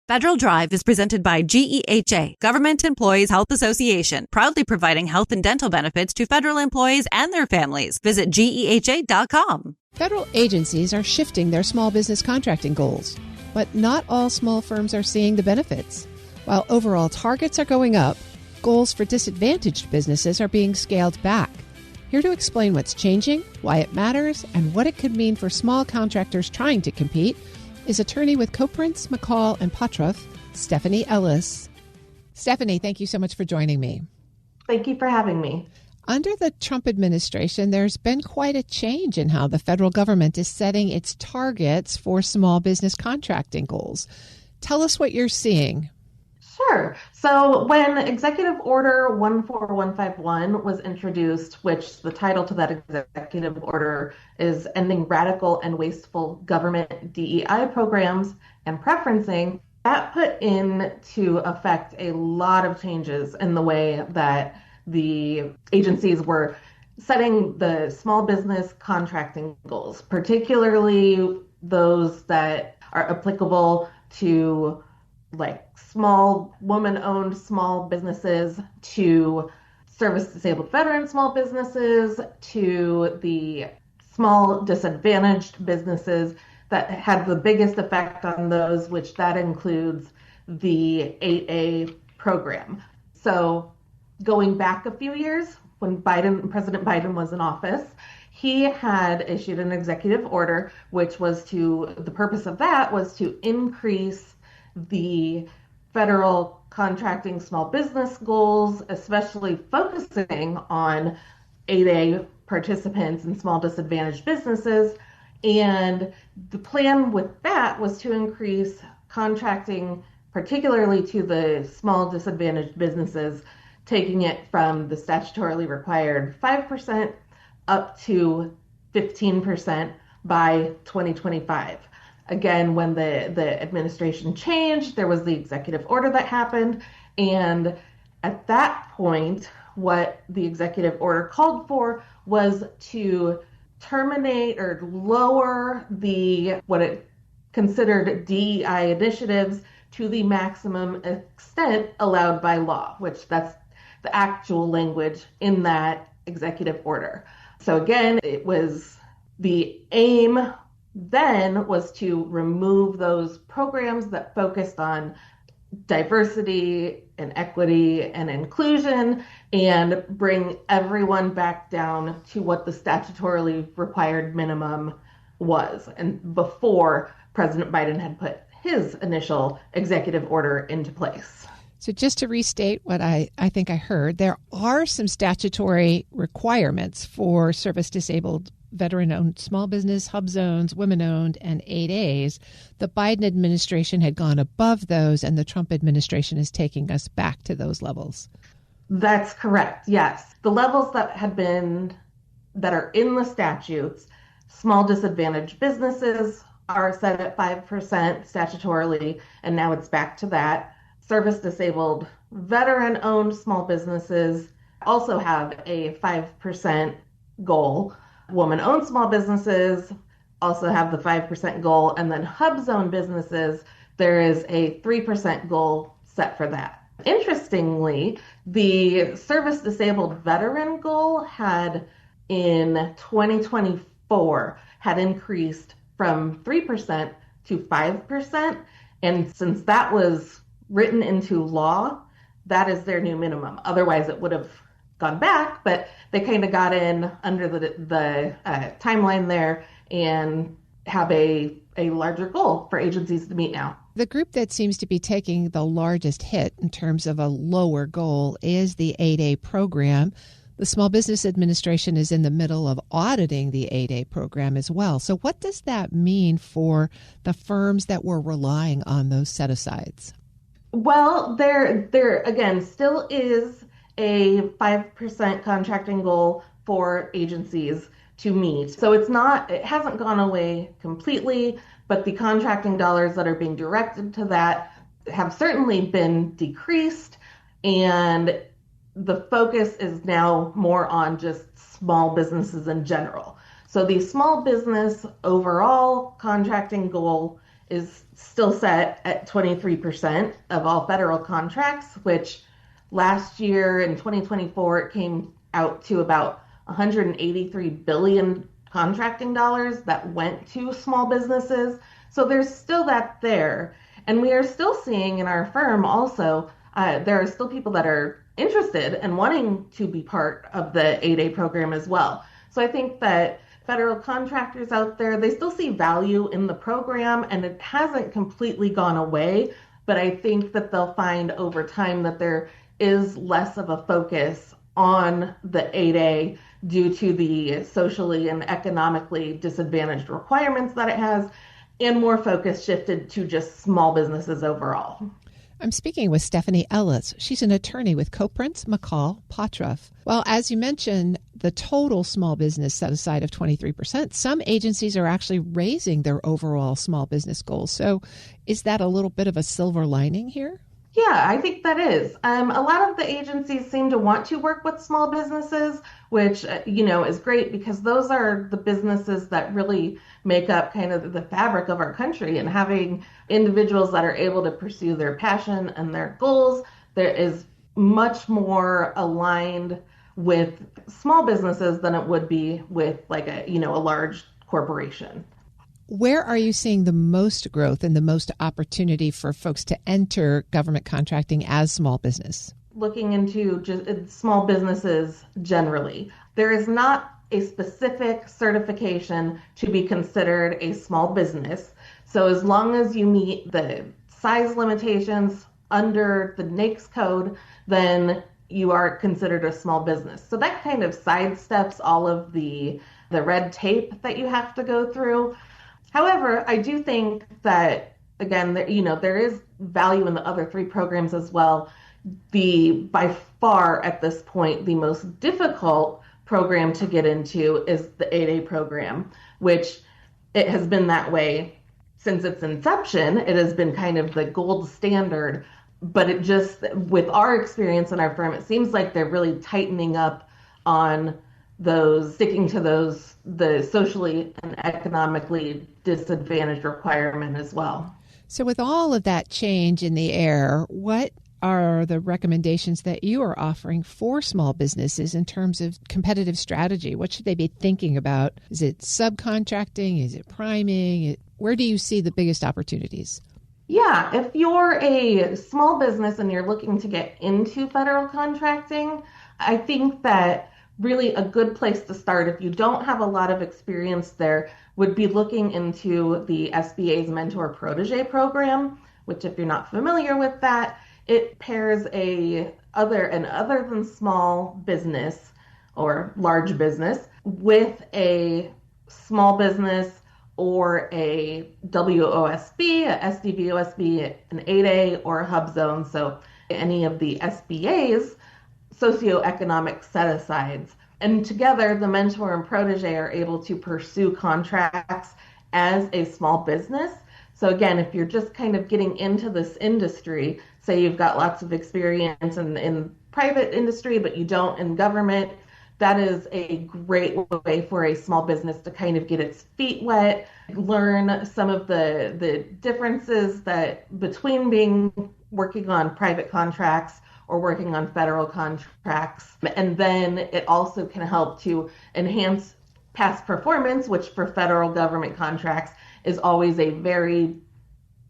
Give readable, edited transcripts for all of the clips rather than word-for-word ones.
Federal Drive is presented by GEHA, Government Employees Health Association, proudly providing health and dental benefits to federal employees and their families. Visit GEHA.com. Federal agencies are shifting their small business contracting goals, but not all small firms are seeing the benefits. While overall targets are going up, goals for disadvantaged businesses are being scaled back. Here to explain what's changing, why it matters, and what it could mean for small contractors trying to compete is attorney with Koprince, McCall & Potroff, Stephanie Ellis. Stephanie, thank you so much for joining me. Thank you for having me. Under the Trump administration, there's been quite a change in how the federal government is setting its targets for small business contracting goals. Tell us what you're seeing. Sure. So when Executive Order 14151 was introduced, which the title to that executive order is Ending Radical and Wasteful Government DEI Programs and Preferencing, that put into effect a lot of changes in the way that the agencies were setting the small business contracting goals, particularly those that are applicable to small woman-owned small businesses, to service-disabled veteran small businesses, to the small disadvantaged businesses that had the biggest effect on those, which that includes the 8A program. So going back a few years, when President Biden was in office, he had issued an executive order, the purpose of that was to increase the federal contracting small business goals, especially focusing on 8A participants and small disadvantaged businesses. And the plan with that was to increase contracting, particularly to the small disadvantaged businesses, taking it from the statutorily required 5% up to 15% by 2025. Again, when the administration changed, there was the executive order that happened. And at that point, what the executive order called for was to terminate or lower what it considered DEI initiatives to the maximum extent allowed by law, which that's the actual language in that executive order. So again, it was the aim then was to remove those programs that focused on diversity and equity and inclusion and bring everyone back down to what the statutorily required minimum was, and before President Biden had put his initial executive order into place. So just to restate what I think I heard, there are some statutory requirements for service-disabled veteran-owned small business, hub zones, women-owned, and 8As. The Biden administration had gone above those, and the Trump administration is taking us back to those levels. That's correct, yes. The levels that are in the statutes, small disadvantaged businesses are set at 5% statutorily, and now it's back to that. Service-disabled veteran-owned small businesses also have a 5% goal. Woman-owned small businesses also have the 5% goal, and then hub zone businesses, there is a 3% goal set for that. Interestingly, the service-disabled veteran goal in 2024 had increased from 3% to 5%, and since that was written into law, that is their new minimum. Otherwise, it would have gone back, but they kind of got in under the timeline there and have a larger goal for agencies to meet now. The group that seems to be taking the largest hit in terms of a lower goal is the 8A program. The Small Business Administration is in the middle of auditing the 8A program as well. So what does that mean for the firms that were relying on those set-asides? Well, there again still is a 5% contracting goal for agencies to meet. So it hasn't gone away completely, but the contracting dollars that are being directed to that have certainly been decreased, and the focus is now more on just small businesses in general. So the small business overall contracting goal is still set at 23% of all federal contracts, which last year in 2024, it came out to about $183 billion contracting dollars that went to small businesses. So there's still that there. And we are still seeing in our firm also, there are still people that are interested and wanting to be part of the 8A program as well. So I think that federal contractors out there, they still see value in the program, and it hasn't completely gone away. But I think that they'll find over time that there is less of a focus on the 8A due to the socially and economically disadvantaged requirements that it has, and more focus shifted to just small businesses overall. I'm speaking with Stephanie Ellis. She's an attorney with Koprince, McCall, Potroff. Well, as you mentioned, the total small business set aside of 23%, some agencies are actually raising their overall small business goals. So is that a little bit of a silver lining here? Yeah, I think that is. A lot of the agencies seem to want to work with small businesses, which, is great because those are the businesses that really make up kind of the fabric of our country, and having individuals that are able to pursue their passion and their goals, there is much more aligned with small businesses than it would be with like a large corporation. Where are you seeing the most growth and the most opportunity for folks to enter government contracting as small business? Looking into just small businesses generally, there is not a specific certification to be considered a small business. So as long as you meet the size limitations under the NAICS code, then you are considered a small business. So that kind of sidesteps all of the red tape that you have to go through. However, I do think that, again, there is value in the other three programs as well. By far at this point, the most difficult program to get into is the 8A program, which it has been that way since its inception. It has been kind of the gold standard, but it just, with our experience in our firm, it seems like they're really tightening up on sticking to the socially and economically disadvantaged requirement as well. So with all of that change in the air, what are the recommendations that you are offering for small businesses in terms of competitive strategy? What should they be thinking about? Is it subcontracting? Is it priming? Where do you see the biggest opportunities? Yeah, if you're a small business and you're looking to get into federal contracting, I think that really a good place to start, if you don't have a lot of experience there, would be looking into the SBA's Mentor Protege program, which, if you're not familiar with that, it pairs other than small business or large business with a small business or a WOSB, a SDVOSB, an 8A, or a hub zone. So any of the SBA's socioeconomic set-asides. And together, the mentor and protege are able to pursue contracts as a small business. So again, if you're just kind of getting into this industry, say you've got lots of experience in private industry, but you don't in government, that is a great way for a small business to kind of get its feet wet, learn some of the differences between working on private contracts or working on federal contracts. And then it also can help to enhance past performance, which for federal government contracts is always a very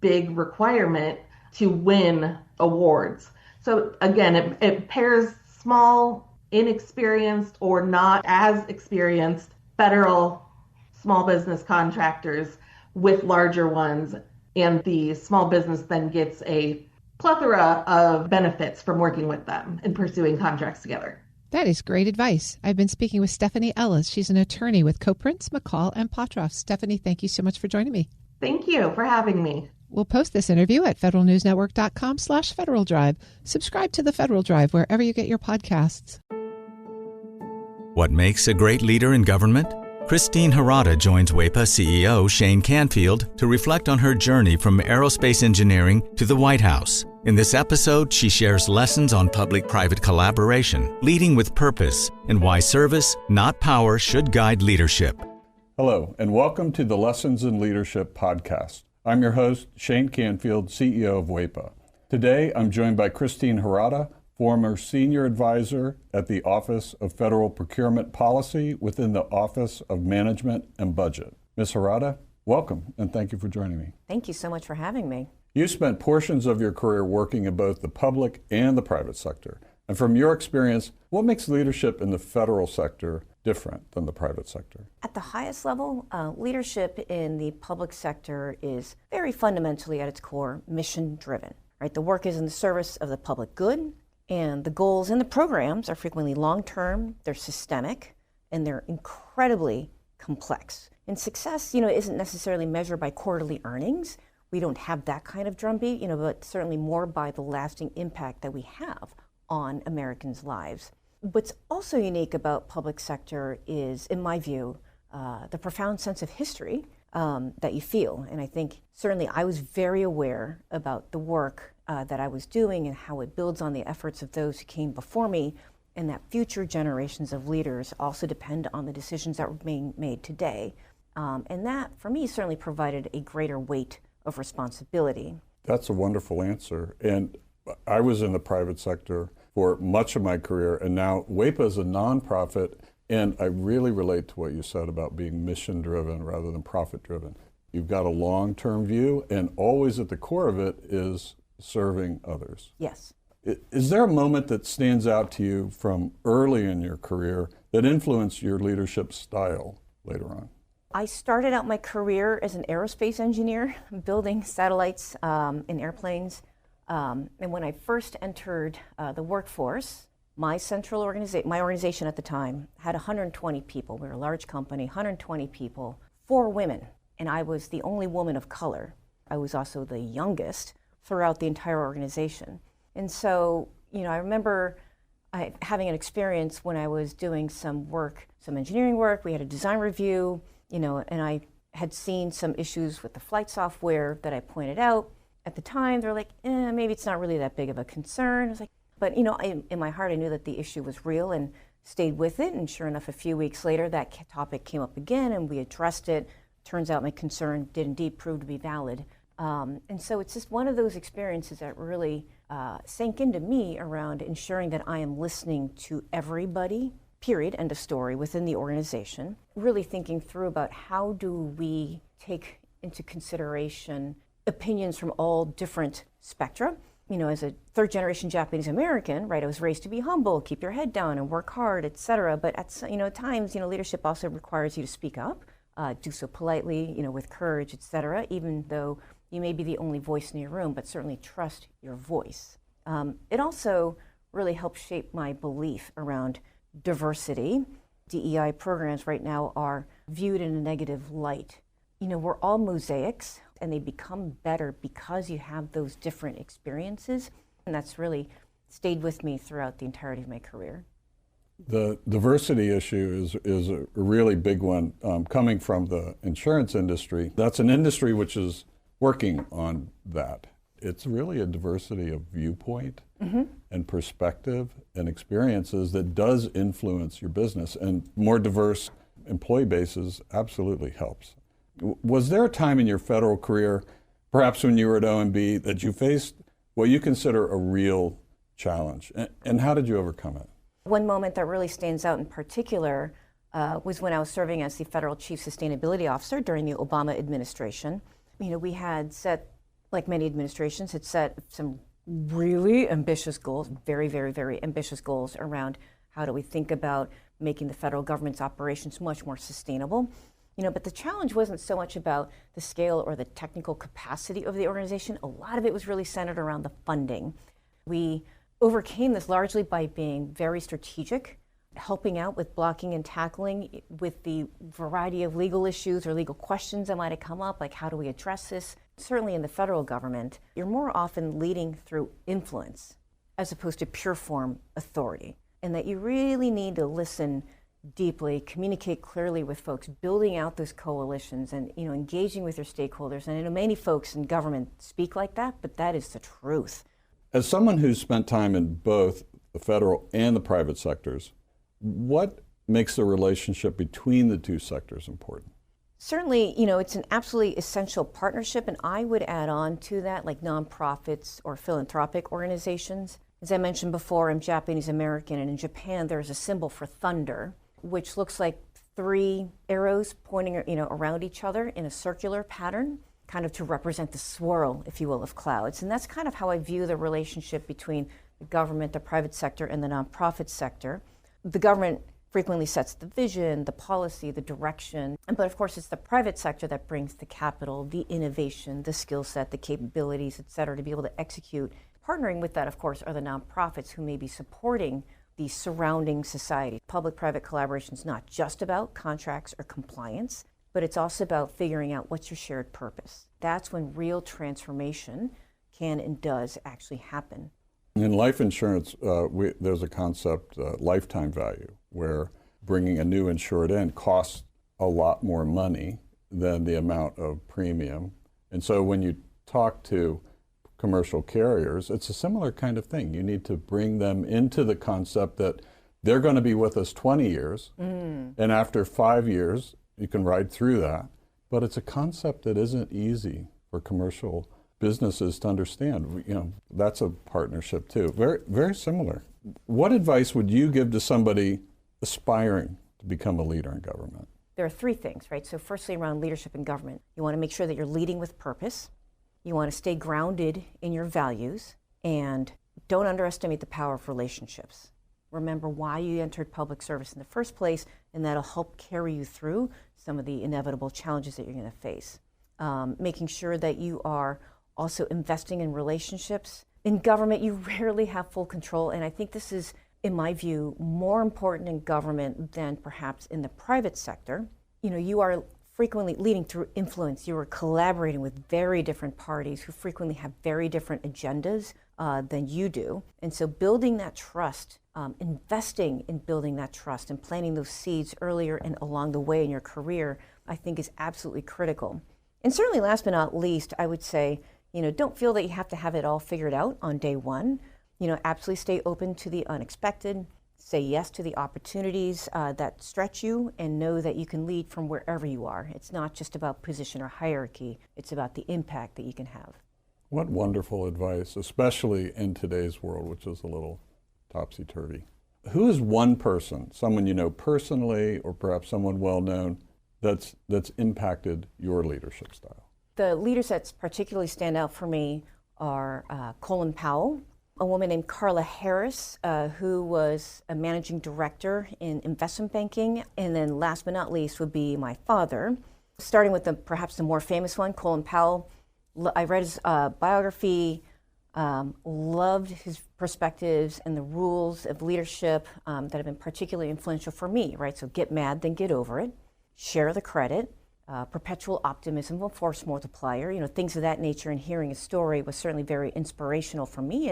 big requirement to win awards. So again, it pairs small, inexperienced, or not as experienced federal small business contractors with larger ones, and the small business then gets a plethora of benefits from working with them and pursuing contracts together. That is great advice. I've been speaking with Stephanie Ellis. She's an attorney with Koprince, McCall, and Potroff. Stephanie, thank you so much for joining me. Thank you for having me. We'll post this interview at federalnewsnetwork.com/Federal Drive. Subscribe to the Federal Drive wherever you get your podcasts. What makes a great leader in government? Christine Harada joins WEPA CEO Shane Canfield to reflect on her journey from aerospace engineering to the White House. In this episode, she shares lessons on public-private collaboration, leading with purpose, and why service, not power, should guide leadership. Hello, and welcome to the Lessons in Leadership podcast. I'm your host, Shane Canfield, CEO of WEPA. Today, I'm joined by Christine Harada, former Senior Advisor at the Office of Federal Procurement Policy within the Office of Management and Budget. Ms. Harada, welcome, and thank you for joining me. Thank you so much for having me. You spent portions of your career working in both the public and the private sector. And from your experience, what makes leadership in the federal sector different than the private sector? At the highest level, leadership in the public sector is very fundamentally at its core mission-driven. Right? The work is in the service of the public good, and the goals and the programs are frequently long-term, they're systemic, and they're incredibly complex. And success, isn't necessarily measured by quarterly earnings. We don't have that kind of drumbeat, but certainly more by the lasting impact that we have on Americans' lives. What's also unique about public sector is, in my view, the profound sense of history that you feel. And I think certainly I was very aware about the work that I was doing and how it builds on the efforts of those who came before me, and that future generations of leaders also depend on the decisions that were being made today. And that, for me, certainly provided a greater weight of responsibility. That's a wonderful answer. And I was in the private sector for much of my career, and now WEPA is a nonprofit, and I really relate to what you said about being mission-driven rather than profit-driven. You've got a long-term view, and always at the core of it is serving others. Yes. Is there a moment that stands out to you from early in your career that influenced your leadership style later on? I started out my career as an aerospace engineer, building satellites in airplanes. And when I first entered the workforce, my organization at the time had 120 people. We were a large company, 120 people, 4 women, and I was the only woman of color. I was also the youngest throughout the entire organization. And so, I remember having an experience when I was doing some engineering work. We had a design review, and I had seen some issues with the flight software that I pointed out. At the time, they're like, maybe it's not really that big of a concern. I was like, but in my heart, I knew that the issue was real and stayed with it. And sure enough, a few weeks later, that topic came up again, and we addressed it. Turns out my concern did indeed prove to be valid. And so it's just one of those experiences that really sank into me around ensuring that I am listening to everybody, period, end of story, within the organization. Really thinking through about how do we take into consideration opinions from all different spectra. As a third-generation Japanese American, right, I was raised to be humble, keep your head down, and work hard, etc. But at times, leadership also requires you to speak up, do so politely, with courage, etc. Even though you may be the only voice in your room, but certainly trust your voice. It also really helped shape my belief around diversity. DEI programs right now are viewed in a negative light. We're all mosaics, and they become better because you have those different experiences. And that's really stayed with me throughout the entirety of my career. The diversity issue is a really big one. Coming from the insurance industry, that's an industry which is working on that. It's really a diversity of viewpoint and perspective and experiences that does influence your business. And more diverse employee bases absolutely helps. Was there a time in your federal career, perhaps when you were at OMB, that you faced what you consider a real challenge? And how did you overcome it? One moment that really stands out in particular was when I was serving as the Federal Chief Sustainability Officer during the Obama administration. We had set, like many administrations, had set some really ambitious goals, very, very, very ambitious goals around how do we think about making the federal government's operations much more sustainable. But the challenge wasn't so much about the scale or the technical capacity of the organization. A lot of it was really centered around the funding. We overcame this largely by being very strategic, helping out with blocking and tackling with the variety of legal issues or legal questions that might have come up, like how do we address this? Certainly in the federal government, you're more often leading through influence as opposed to pure form authority, and that you really need to listen deeply, communicate clearly with folks, building out those coalitions and engaging with your stakeholders. And I know many folks in government speak like that, but that is the truth. As someone who's spent time in both the federal and the private sectors, what makes the relationship between the two sectors important? Certainly, it's an absolutely essential partnership, and I would add on to that, like nonprofits or philanthropic organizations. As I mentioned before, I'm Japanese American, and in Japan there's a symbol for thunder, which looks like 3 arrows pointing, around each other in a circular pattern, kind of to represent the swirl, if you will, of clouds. And that's kind of how I view the relationship between the government, the private sector, and the nonprofit sector. The government frequently sets the vision, the policy, the direction. But of course, it's the private sector that brings the capital, the innovation, the skill set, the capabilities, et cetera, to be able to execute. Partnering with that, of course, are the nonprofits who may be supporting the surrounding society. Public-private collaboration is not just about contracts or compliance, but it's also about figuring out what's your shared purpose. That's when real transformation can and does actually happen. In life insurance, there's a concept, lifetime value, where bringing a new insured in costs a lot more money than the amount of premium. And so when you talk to commercial carriers, it's a similar kind of thing. You need to bring them into the concept that they're going to be with us 20 years, and after 5 years, you can ride through that. But it's a concept that isn't easy for commercial businesses to understand. That's a partnership too. Very, very similar. What advice would you give to somebody aspiring to become a leader in government? There are 3 things, right? So firstly, around leadership in government, you want to make sure that you're leading with purpose. You want to stay grounded in your values, and don't underestimate the power of relationships. Remember why you entered public service in the first place, and that'll help carry you through some of the inevitable challenges that you're going to face. Making sure that you are also investing in relationships. In government, you rarely have full control, and I think this is, in my view, more important in government than perhaps in the private sector. You are frequently leading through influence. You are collaborating with very different parties who frequently have very different agendas than you do. And so building that trust, investing in building that trust and planting those seeds earlier and along the way in your career, I think is absolutely critical. And certainly last but not least, I would say, don't feel that you have to have it all figured out on day one. Absolutely stay open to the unexpected. Say yes to the opportunities that stretch you, and know that you can lead from wherever you are. It's not just about position or hierarchy. It's about the impact that you can have. What wonderful advice, especially in today's world, which is a little topsy-turvy. Who is one person, someone you know personally, or perhaps someone well-known, that's impacted your leadership style? The leaders that particularly stand out for me are Colin Powell, a woman named Carla Harris, who was a managing director in investment banking, and then last but not least would be my father. Starting with perhaps the more famous one, Colin Powell. I read his biography, loved his perspectives and the rules of leadership that have been particularly influential for me, right? So get mad, then get over it. Share the credit. Perpetual optimism, a force multiplier, things of that nature. And hearing his story was certainly very inspirational for me.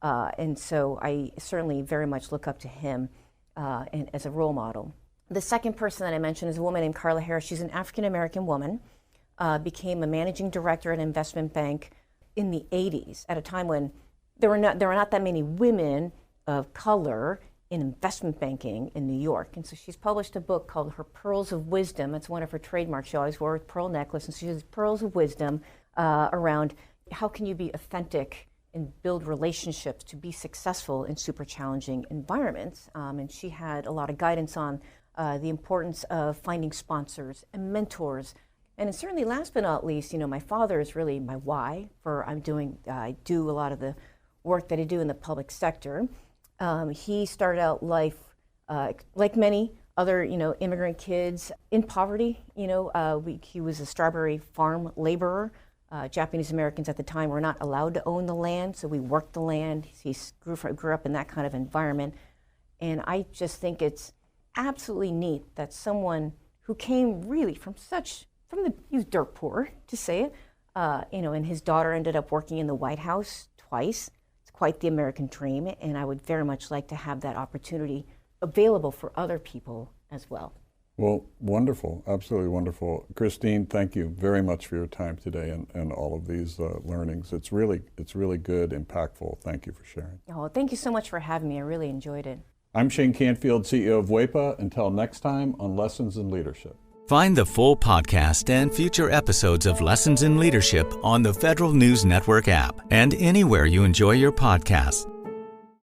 And so I certainly very much look up to him and as a role model. The second person that I mentioned is a woman named Carla Harris. She's an African-American woman, became a managing director at an investment bank in the 80s, at a time when there were not that many women of color in investment banking in New York. And so she's published a book called Her Pearls of Wisdom. It's one of her trademarks. She always wore a pearl necklace, and she has pearls of wisdom around how can you be authentic and build relationships to be successful in super challenging environments. And she had a lot of guidance on the importance of finding sponsors and mentors. And certainly last but not least, my father is really my why for I do a lot of the work that I do in the public sector. He started out life like many other, immigrant kids in poverty. He was a strawberry farm laborer. Japanese Americans at the time were not allowed to own the land, so we worked the land. He grew up in that kind of environment. And I just think it's absolutely neat that someone who came really he was dirt poor, to say it, and his daughter ended up working in the White House twice. It's quite the American dream, and I would very much like to have that opportunity available for other people as well. Well, wonderful, absolutely wonderful. Christine, thank you very much for your time today and all of these learnings. It's really good, impactful. Thank you for sharing. Oh, thank you so much for having me. I really enjoyed it. I'm Shane Canfield, CEO of WEPA. Until next time on Lessons in Leadership. Find the full podcast and future episodes of Lessons in Leadership on the Federal News Network app and anywhere you enjoy your podcasts.